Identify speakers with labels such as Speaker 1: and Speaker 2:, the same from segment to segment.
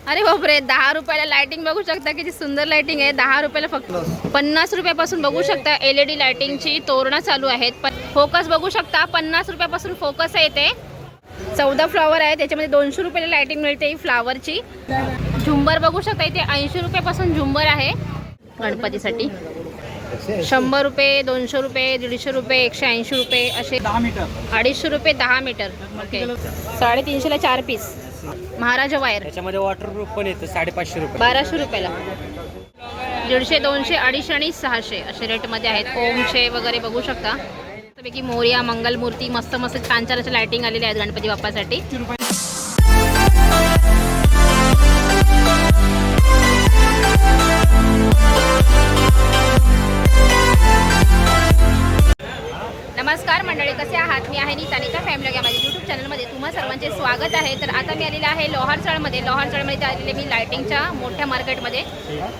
Speaker 1: अरे बापरे, 10 रुपयाला लाइटिंग बघू शकता, किती सुंदर लाइटिंग आहे. 10 रुपयाला फक्त. 50 रुपयापासून बघू शकता LED लाइटिंगची तोरणं चालू आहेत. फोकस बघू शकता, 50 रुपयापासून फोकस येते. 14 फ्लॉवर आहे, त्याच्यामध्ये 200 रुपयाला लाइटिंग मिळते ही फ्लॉवरची. झुंबर बघू शकता, इथे 80 रुपयापासून झुंबर आहे गणपतीसाठी. 100 रुपये, 200 रुपये, 150 रुपये, 180 रुपये असे.
Speaker 2: 10 मीटर,
Speaker 1: 250 रुपये 10 मीटर. ओके, 350ला 4 पीस. महाराजा वायर
Speaker 2: त्याच्यामध्ये वॉटरप्रूफ पण येतं 550 रुपये.
Speaker 1: 1200 रुपयाला. 150, 200, 250 आणि 600 असे रेटमध्ये आहेत. ओमचे वगैरे बघू शकता. पैकी मोरया, मंगलमूर्ती, मस्त मस्त छान छान अशा लाइटिंग आलेल्या आहेत गणपती बाप्पासाठी. नमस्कार मंडळी, कसे आहात? मी आहे नितानिता फॅमिली या माझ्या यूट्यूब चॅनलमध्ये तुम्हा सर्वांचे स्वागत आहे. तर आता मी आलेला आहे लोहारचाळमध्ये. लोहारचाळमध्ये आलेले मी लायटिंगच्या मोठ्या मार्केटमध्ये.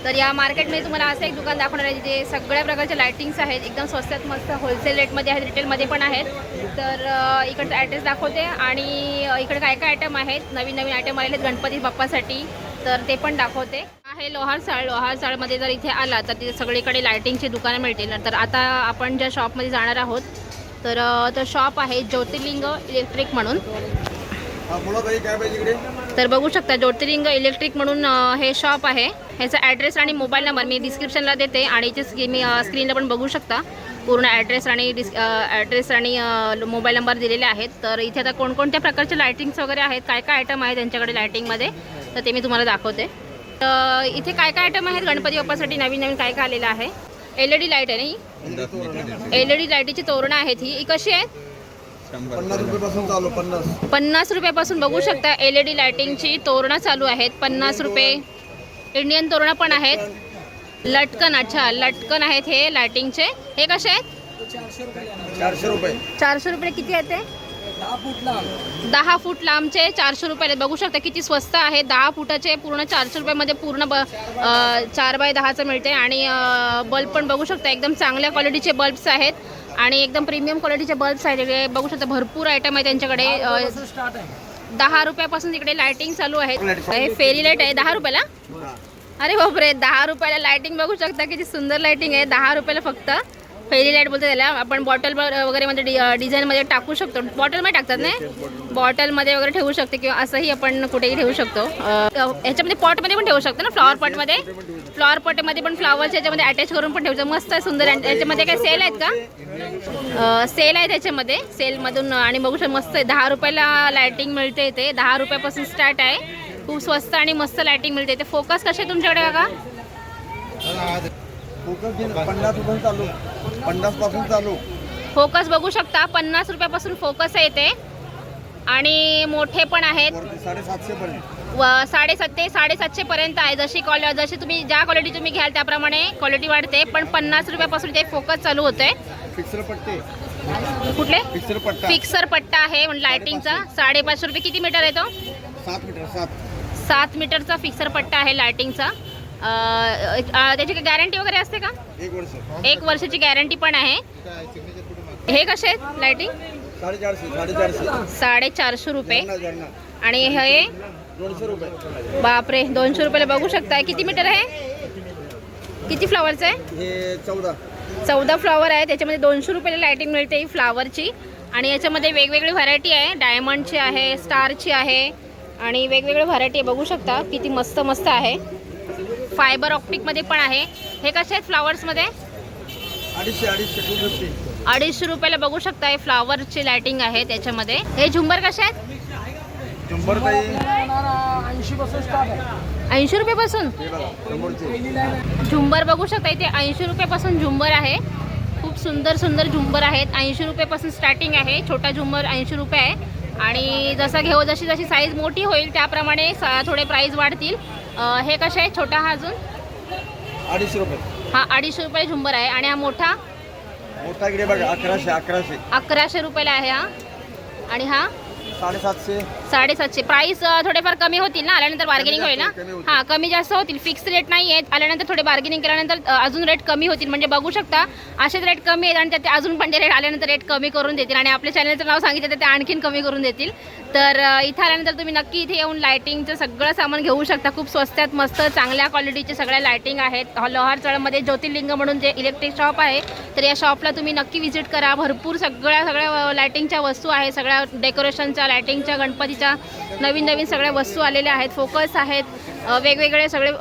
Speaker 1: तर या मार्केटमध्ये तुम्हाला असं एक दुकान दाखवणार आहे जिथे सगळ्या प्रकारच्या लायटिंग्स आहेत. एकदम स्वस्तात मस्त होलसेल रेटमध्ये आहेत, रिटेलमध्ये पण आहेत. तर इकडचा ॲड्रेस दाखवते आणि इकडे काय काय आयटम आहेत, नवीन नवीन आयटम आलेले आहेत गणपती बाप्पासाठी, तर ते पण दाखवते. आहे लोहारचाळ. लोहारचाळमध्ये जर इथे आला तर तिथे सगळीकडे लायटिंगची दुकानं मिळतील. तर आता आपण ज्या शॉपमध्ये जाणार आहोत तर तो शॉप आहे ज्योतिर्लिंग इलेक्ट्रिक म्हणून. तर बघू शकता ज्योतिर्लिंग इलेक्ट्रिक म्हणून हे शॉप आहे. ह्याचा ॲड्रेस आणि मोबाईल नंबर मी डिस्क्रिप्शनला देते आणि इथे मी स्क्रीनला पण बघू शकता पूर्ण ॲड्रेस आणि मोबाईल नंबर दिलेले आहेत. तर इथे आता कोणकोणत्या प्रकारचे लायटिंग्स वगैरे आहेत, काय काय आयटम आहेत त्यांच्याकडे लायटिंगमध्ये, तर ते मी तुम्हाला दाखवते. तर इथे काय काय आयटम आहेत गणपती बाप्पासाठी, नवीन नवीन काय काय आलेलं आहे. LED लाईट आहे नाही, LED लाईटीची तोरणं आहेत. ही कशी आहेत?
Speaker 3: 50 रुपयापासून चालू.
Speaker 1: 50 रुपयापासून बघू शकता LED लाइटिंगची तोरणं चालू आहेत. 50 रुपये. इंडियन तोरणं पण आहेत. लटकन, अच्छा लटकन आहेत हे लाइटिंगचे. हे कसे आहेत?
Speaker 3: 400 रुपये.
Speaker 1: 400 रुपये. किती आहेत ते? 10 फूट लांबचे 400 रुपये. बघू शकता किती स्वस्त आहे. 10 फुटाचे पूर्ण 400 रुपयामध्ये पूर्ण 4x10चं मिळते. आणि बल्ब पण बघू शकता एकदम चांगल्या क्वालिटीचे बल्ब्स आहेत आणि एकदम प्रीमियम क्वालिटीचे बल्ब्स आहेत. बघू शकता भरपूर आयटम आहे त्यांच्याकडे. 10 रुपयापासून तिकडे लाइटिंग चालू आहे. हे फेरी लाईट आहे 10 रुपयाला. अरे बापरे, 10 रुपयाला लाइटिंग बघू शकता, किती सुंदर लाइटिंग आहे. 10 रुपयाला फक्त फेरी लाईट बोलते त्याला. आपण बॉटल वगैरे मध्ये डिझाईनमध्ये टाकू शकतो. बॉटलमध्ये टाकतात नाही, बॉटलमध्ये वगैरे ठेवू शकते किंवा असंही आपण कुठेही ठेवू शकतो. ह्याच्यामध्ये पॉटमध्ये पण ठेवू शकतो ना, फ्लॉवर पॉटमध्ये पण फ्लॉवरच्या ह्याच्यामध्ये अटॅच करून पण ठेवू शकतो. मस्त आहे, सुंदर. याच्यामध्ये काय सेल आहेत का? सेल आहे त्याच्यामध्ये, सेलमधून. आणि बघू शकतो मस्त आहे. 10 रुपयाला लायटिंग मिळते इथे. 10 रुपयापासून स्टार्ट आहे. खूप स्वस्त आणि मस्त लायटिंग मिळते इथे. फोकस कसे आहे तुमच्याकडे बघा?
Speaker 3: फोकस 50 रुपये चालू, 50 पासून चालू.
Speaker 1: फोकस बघू शकता, 50 रुपयापासून फोकस येते. आणि मोठे पण आहेत
Speaker 3: 750 पर्यंत.
Speaker 1: 750 पर्यंत आहे. जशी तुम्ही ज्या क्वालिटी तुम्ही घ्याल त्याप्रमाणे क्वालिटी वाढते. पण 50 रुपयापासून ते फोकस चालू होते.
Speaker 3: फिक्सर पट्टे
Speaker 1: कुठले?
Speaker 3: फिक्सर पट्टा.
Speaker 1: फिक्सर पट्टा आहे लायटिंगचा. 550 रुपये. किती मीटर आहे तो?
Speaker 3: 7 मीटर.
Speaker 1: 7 मीटरचा फिक्सर पट्टा आहे लायटिंगचा. त्याची गॅरंटी वगैरे असते का?
Speaker 3: 1 वर्ष.
Speaker 1: 1 वर्षाची गॅरंटी पण आहे. हे कसे आहेत लायटिंग? 450 रुपये. आणि हे
Speaker 3: 200 रुपये.
Speaker 1: बापरे, 200 रुपयाला बघू शकता. किती मीटर आहे? किती फ्लॉवरचं आहे?
Speaker 3: हे
Speaker 1: 14 फ्लॉवर आहे. त्याच्यामध्ये 200 रुपयाला लायटिंग मिळते ही फ्लॉवरची. आणि याच्यामध्ये वेगवेगळी व्हरायटी आहे. डायमंडची आहे, स्टारची आहे आणि वेगवेगळी व्हरायटी आहे. बघू शकता किती मस्त मस्त आहे. फायबर ऑप्टिकमध्ये पण आहे. हे कसे आहेत फ्लॉवर्समध्ये? 250 रुपयाला बघू शकता. हे फ्लॉवरची लायटिंग आहे त्याच्यामध्ये. हे झुंबर कसे आहेत?
Speaker 3: झुंबर
Speaker 1: 80 रुपयापासून झुंबर बघू शकता. इथे 80 रुपयापासून झुंबर आहे. खूप सुंदर सुंदर झुंबर आहेत. 80 रुपयापासून स्टार्टिंग आहे. छोटा झुंबर 80 रुपये आहे. आणि जशी जशी साईज मोठी होईल त्याप्रमाणे थोडे प्राईस वाढतील. हे कसे आहे? छोटा हा अजून
Speaker 3: 250 रुपये.
Speaker 1: हा 250 रुपये झुंबर आहे. आणि हा मोठा
Speaker 3: इकडे बघा 1100
Speaker 1: 1100 रुपयाला आहे हा. आणि हा
Speaker 3: 750.
Speaker 1: 750. प्राइस थोडेफार कमी होतील ना, आल्यानंतर बार्गेनिंग होईल ना.
Speaker 3: कमी होतील.
Speaker 1: हां, कमी जास्त होतील, फिक्स रेट नाही आहेत. आल्यानंतर थोडे बार्गेनिंग केल्यानंतर अजून रेट कमी होतील. म्हणजे बघू शकता असेच रेट कमी आहेत आणि त्यात अजून पण ते रेट आल्यानंतर रेट कमी करून देतील. आणि आपल्या चॅनलचं नाव सांगितलं तर ते आणखीन कमी करून देतील. तर इथं आल्यानंतर तुम्ही नक्की इथे येऊन लायटिंगचं सगळं सामान घेऊ शकता. खूप स्वस्तात मस्त चांगल्या क्वालिटीचे सगळ्या लायटिंग आहेत. लोहार चळमध्ये ज्योतिर्लिंग म्हणून जे इलेक्ट्रिक शॉप आहे, तर या शॉपला तुम्ही नक्की व्हिजिट करा. भरपूर सगळ्या लायटिंगच्या वस्तू आहे, सगळ्या डेकोरेशनच्या, लायटिंगच्या, गणपतीच्या नवीन सगळ्या वस्तू आलेल्या आहेत. फोकस आहेत, वेगवेगळे सगळे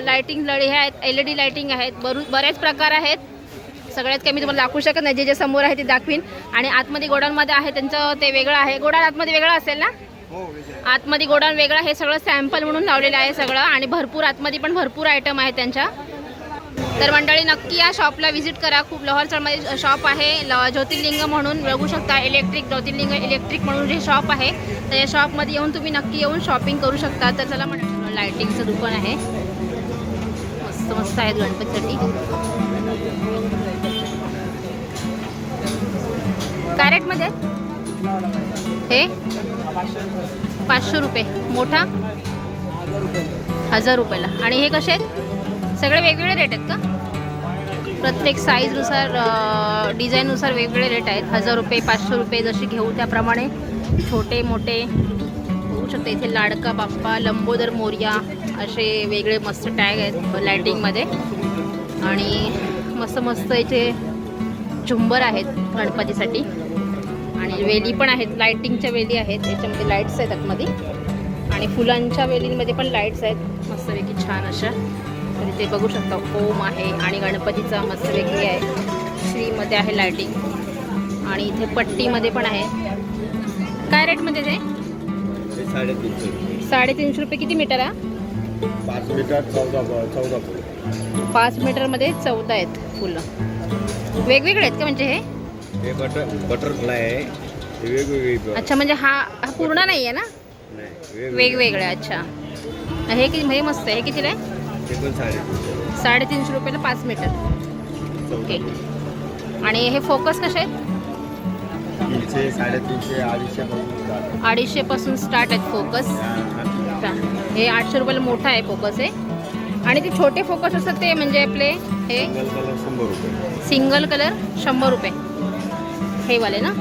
Speaker 1: लायटिंग लढे आहेत, LED लायटिंग आहेत, बरेच प्रकार आहेत. सगळ्यात कमी तुम्हाला दाखवू शकत नाही, जे समोर आहे ते दाखवीन. आणि आतमध्ये गोडाऊनमध्ये आहे त्यांचं ते वेगळं आहे. गोडाऊन आतमध्ये वेगळं असेल ना. आतमध्ये गोडाऊन वेगळं, हे सगळं सॅम्पल म्हणून लावलेलं आहे सगळं. आणि भरपूर आतमध्ये पण भरपूर आयटम आहेत त्यांच्या. तर मंडळी नक्की या शॉपला व्हिजिट करा. खूप लोहारचळमध्ये शॉप आहे, ज्योतिर्लिंग म्हणून बघू शकता. ज्योतिर्लिंग इलेक्ट्रिक म्हणून जे शॉप आहे, तर या शॉपमध्ये येऊन तुम्ही नक्की येऊन शॉपिंग करू शकता. तर चला मंडळी, लायटिंगचं दुकान आहे, मस्त आहेत गणपतीसाठी. काय रेटमध्ये हे? 500 रुपये. मोठा 1000 रुपयाला. आणि हे कसे आहेत? सगळे वेगवेगळे रेट आहेत का? प्रत्येक साईजनुसार, डिझाईननुसार वेगवेगळे रेट आहेत. 1000 रुपये, 500 रुपये, जशी घेऊ त्याप्रमाणे. छोटे मोठे होऊ शकते. इथे लाडका बाप्पा, लंबोदर मोरया असे वेगळे मस्त टॅग आहेत लायटिंगमध्ये. आणि मस्त इथे झुंबर आहेत गणपतीसाठी. आणि वेली पण आहेत, लायटिंगच्या वेली आहेत, याच्यामध्ये लाईट्स आहेत आतमध्ये. आणि फुलांच्या वेलींमध्ये पण लाईट्स आहेत मस्तपैकी छान अशा. तर इथे बघू शकता ओम आहे आणि गणपतीचा मस्त वेगळी आहे. श्रीमध्ये आहे लायटिंग. आणि इथे पट्टीमध्ये पण आहे. काय रेटमध्ये ते? 350 रुपये. किती मीटर आहे?
Speaker 3: 5 मीटर 14 फूट.
Speaker 1: 5 मीटरमध्ये 14 आहेत फुलं. वेगवेगळे आहेत का म्हणजे हे
Speaker 3: बटरफ्लाय आहे, वेगवेगळे.
Speaker 1: अच्छा, म्हणजे हा पूर्ण नाही आहे ना, वेगवेगळे. अच्छा, हे किती? हे मस्त आहे. हे कितीला आहे? 350 रुपयाला 5 मीटर. ओके. आणि हे फोकस कसे आहेत?
Speaker 3: 300, 350,
Speaker 1: 250 पासून स्टार्ट आहेत फोकस. हे 800 रुपयाला मोठा आहे फोकस आहे. आणि ते छोटे फोकस असतात ते म्हणजे आपले हे सिंगल कलर 100 रुपये. हे वाले ना,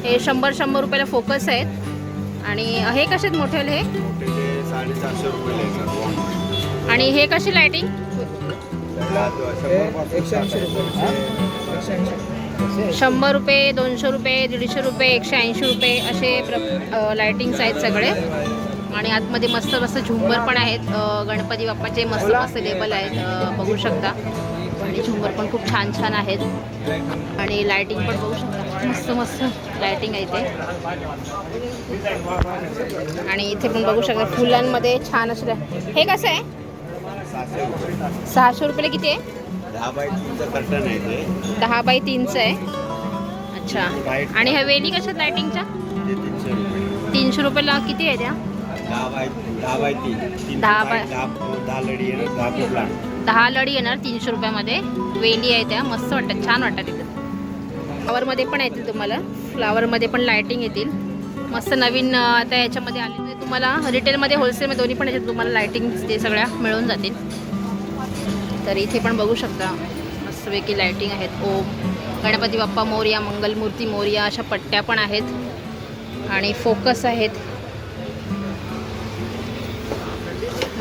Speaker 1: हे 100 रुपयाला फोकस आहेत. आणि हे कसे आहेत मोठेवाले? हे
Speaker 3: 450 रुपये.
Speaker 1: आणि हे कशी लायटिंग? 100 रुपये, 200 रुपये, 150 रुपये, 180 रुपये असे लायटिंग्स आहेत सगळे. आणि आतमध्ये मस्त झुंबर पण आहेत. गणपती बाप्पाचे मस्त लेबल आहेत, बघू शकता. आणि झुंबर पण खूप छान आहेत. आणि लायटिंग पण बघू शकता, मस्त लायटिंग आहे इथे. आणि इथे पण बघू शकता फुलांमध्ये छान असं. हे कसं आहे? 600 रुपयाला. किती आहे?
Speaker 3: 10 बाय 3चं कर्टन आहे ते.
Speaker 1: 10 बाय 3चं आहे. अच्छा. आणि ह्या वेली कशात लायटिंगच्या?
Speaker 3: 300 रुपये.
Speaker 1: 300 रुपयाला. किती आहे त्या?
Speaker 3: 10 बाय 3. 10 लढी येणार, 10 प्लांट.
Speaker 1: 10 लढी येणार 300 रुपयामध्ये. वेली आहे त्या, मस्त वाटतात, छान वाटतात तिथे. फ्लावरमध्ये पण येतील तुम्हाला, फ्लावरमध्ये पण लायटिंग येतील मस्त नवीन. आता याच्यामध्ये आलेले तुम्हाला रिटेलमध्ये, होलसेलमध्ये दोन्ही पण याच्यात तुम्हाला लायटिंग ते सगळ्या मिळून जातील. तर इथे पण बघू शकता मस्तपैकी लायटिंग आहेत. ओम, गणपती बाप्पा मोरया, मंगलमूर्ती मोरया अशा पट्ट्या पण आहेत. आणि फोकस आहेत.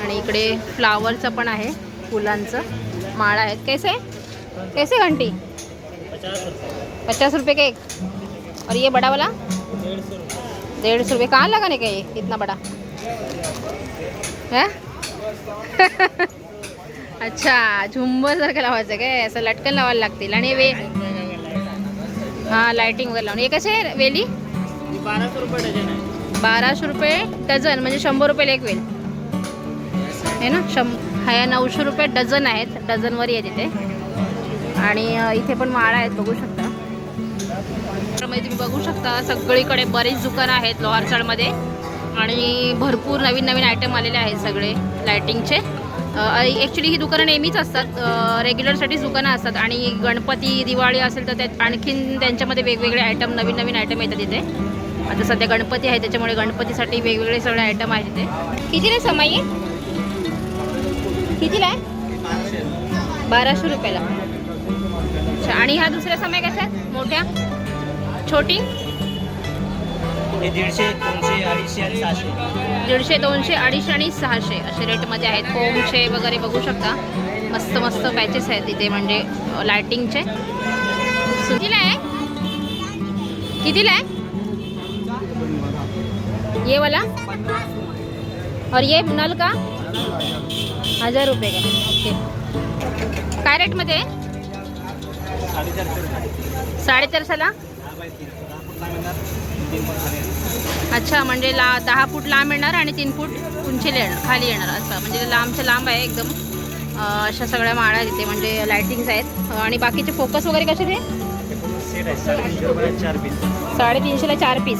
Speaker 1: आणि इकडे फ्लावरचं पण आहे, फुलांचं माळा आहेत. कैसे घंटी? 50 रुपये का एक. और ये बड़ा वाला 150 रुपये. कहाँ लगाने का ये इतना बड़ा है? अच्छा, झुंबरसारखं लावायचं काय? असं लटकन लावायला लागतील. आणि हां, लायटिंग वगैरे लावून. हे कसे आहे वेली?
Speaker 2: 1200 रुपये डझन आहे.
Speaker 1: 1200 रुपये डझन, म्हणजे 100 रुपयाला एक वेल आहे ना. ह्या 900 रुपये डझन आहेत, डझनवर आहे तिथे. आणि इथे पण माळा आहेत, बघू शकता. मध्ये तुम्ही बघू शकता सगळीकडे बरीच दुकानं आहेत लोहारचाळमध्ये. आणि भरपूर नवीन आयटम आलेले आहेत सगळे लायटिंगचे. ॲक्च्युली ही दुकानं नेहमीच असतात, रेग्युलरसाठीच दुकानं असतात. आणि गणपती दिवाळी असेल तर त्यात आणखीन त्यांच्यामध्ये वेगवेगळे आयटम, नवीन आयटम येतात तिथे. आता सध्या गणपती आहे त्याच्यामुळे गणपतीसाठी वेगवेगळे सगळे आयटम आहेत तिथे. कितीला समाई आहे? कितीला आहे? 1200 रुपयाला. अच्छा, आणि ह्या दुसऱ्या समाई कशा आहेत? मोठ्या छोटी?
Speaker 3: हे 150, 200, 250 आणि 600.
Speaker 1: 150, 200, 250 आणि 600 असे रेटमध्ये आहेत. फोमचे वगैरे बघू शकता. मस्त मस्त पॅचेस आहेत तिथे म्हणजे लायटिंगचे. कितीला आहे? कितीला आहे ये वाला? और ये नल का 1000 रुपये का? ओके. काय रेटमध्ये आहे? 450ला. अच्छा, म्हणजे 10 फूट लांब येणार आणि 3 फूट उंचीला येणार, खाली येणार असं. म्हणजे लांबच्या लांब आहे एकदम. अशा सगळ्या माळा तिथे म्हणजे लायटिंग्स आहेत. आणि बाकीचे फोकस वगैरे कसे ते?
Speaker 3: सेट आहे 350 रुपयाला 4 पीस.
Speaker 1: 350ला 4 पीस.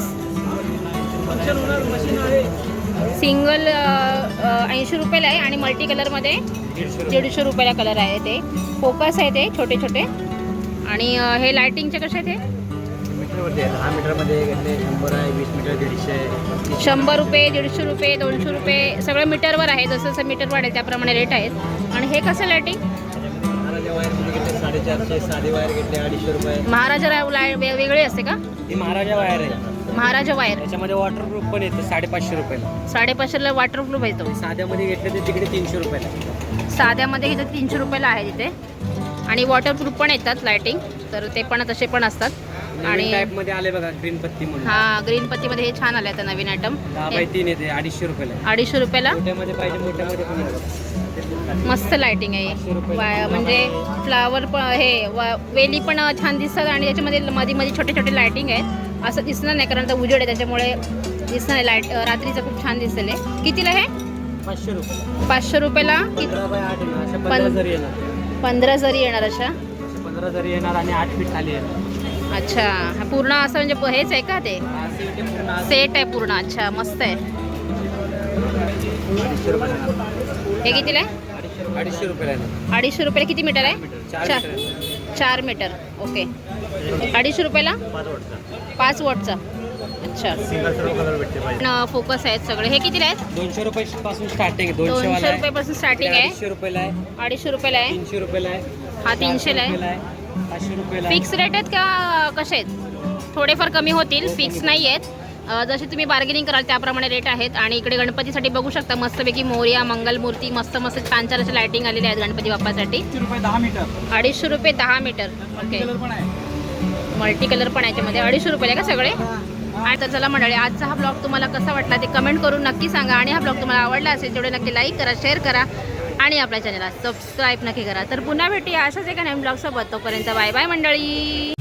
Speaker 1: सिंगल 80 रुपयाला आहे आणि मल्टी कलरमध्ये 150 रुपयाला कलर आहे. ते फोकस आहे ते छोटे छोटे. आणि हे लायटिंगचे कसे आहे ते?
Speaker 3: मीटरवरती आहे. 10 मीटरमध्ये घेतले 100 आहे, 20 मीटर 150 आहे.
Speaker 1: 100 रुपये, 150 रुपये, 200 रुपये सगळं मीटरवर आहे. जसं जसं मीटर वाढेल त्याप्रमाणे रेट आहेत. आणि हे कसं लायटिंग?
Speaker 3: महाराजा वायरमध्ये घेतले 450, साधे वायर घेतले 250 रुपये.
Speaker 1: महाराजा वेगळी असते का?
Speaker 3: ही महाराजा वायर आहे.
Speaker 1: महाराजा वायर
Speaker 3: त्याच्यामध्ये वॉटरप्रूफ पण येतं 550 रुपयाला.
Speaker 1: 550ला वॉटरप्रूफ येतो.
Speaker 3: साध्यामध्ये घेतले ते तिकडे 300 रुपयाला.
Speaker 1: साध्यामध्ये घेतलं 300 रुपयाला आहे तिथे. आणि वॉटरप्रूफ पण येतात लायटिंग, तर ते पण तसे पण असतात. आणि
Speaker 3: टाईपमध्ये आले बघा ग्रीन पत्ती म्हणून.
Speaker 1: हा, ग्रीन पत्तीमध्ये हे छान आलं आता नवीन आयटम.
Speaker 3: 10x3 येते 250 रुपयाला.
Speaker 1: 250 रुपयाला
Speaker 3: मोठ्यामध्ये पाहिजे मोठ्यामध्ये पण येतं.
Speaker 1: मस्त लायटिंग आहे. म्हणजे फ्लावर पण हे वेली पण छान दिसतात. आणि त्याच्यामध्ये मध्ये मध्ये छोटे छोटे लायटिंग आहेत. असं दिसणार नाही कारण आता उजेड आहे त्याच्यामुळे दिसणार नाही. लाईट रात्रीचं खूप छान दिसेल. कितीला हे?
Speaker 3: 500 रुपये.
Speaker 1: 500 रुपयाला.
Speaker 3: 15x8 येणार. अशा 15 जरी येणार.
Speaker 1: 15 जरी येणार अशा.
Speaker 3: 15 जरी येणार आणि 8 फीट खाली येणार.
Speaker 1: अच्छा, हा पूर्ण असं म्हणजे हेच आहे का ते? सेट आहे पूर्ण. अच्छा, मस्त आहे.
Speaker 3: 250 रुपये.
Speaker 1: हे कितीला आहे?
Speaker 3: 250 रुपयाला येणार.
Speaker 1: 250 रुपयाला. किती मीटर आहे? 4 मीटर. ओके. 250 रुपयाला 5 वॉटचा. अच्छा.
Speaker 3: सिंगल सर्व कलर भेटते पाहिजे.
Speaker 1: फोकस आहेत सगळे. हे कितीला आहेत?
Speaker 3: 200 रुपयापासून स्टार्टिंग आहे.
Speaker 1: 200 रुपयापासून स्टार्टिंग आहे.
Speaker 3: 250 रुपयाला आहे.
Speaker 1: 250 रुपयाला आहे.
Speaker 3: 300 रुपयाला आहे.
Speaker 1: हा 300ला आहे.
Speaker 3: 500 रुपयाला.
Speaker 1: फिक्स रेट आहेत का कसे आहेत? थोडेफार कमी होतील, फिक्स नाही आहेत. जसे तुम्ही बार्गेनिंग कराल त्याप्रमाणे रेट आहेत. आणि इकडे गणपतीसाठी बघू शकता मस्तपैकी मोरया, मंगलमूर्ती, मस्त मस्त छान छान असे लायटिंग आलेले आहेत गणपती बाप्पासाठी.
Speaker 3: 10 मीटर.
Speaker 1: 250 रुपये 10 मीटर. ओके. मल्टी कलर पण आहे याच्यामध्ये. 250 रुपये का सगळे? आणि तर चला मंडळी, आजचा हा ब्लॉग तुम्हाला कसा वाटला ते कमेंट करून नक्की सांगा. आणि हा ब्लॉग तुम्हाला आवडला असेल तेवढे नक्की लाईक करा, शेअर करा आणि आपल्या चॅनलला सबस्क्राईब नक्की करा. तर पुन्हा भेटूया अशाच एका नवीन ब्लॉगसोबत. तोपर्यंत बाय बाय मंडळी.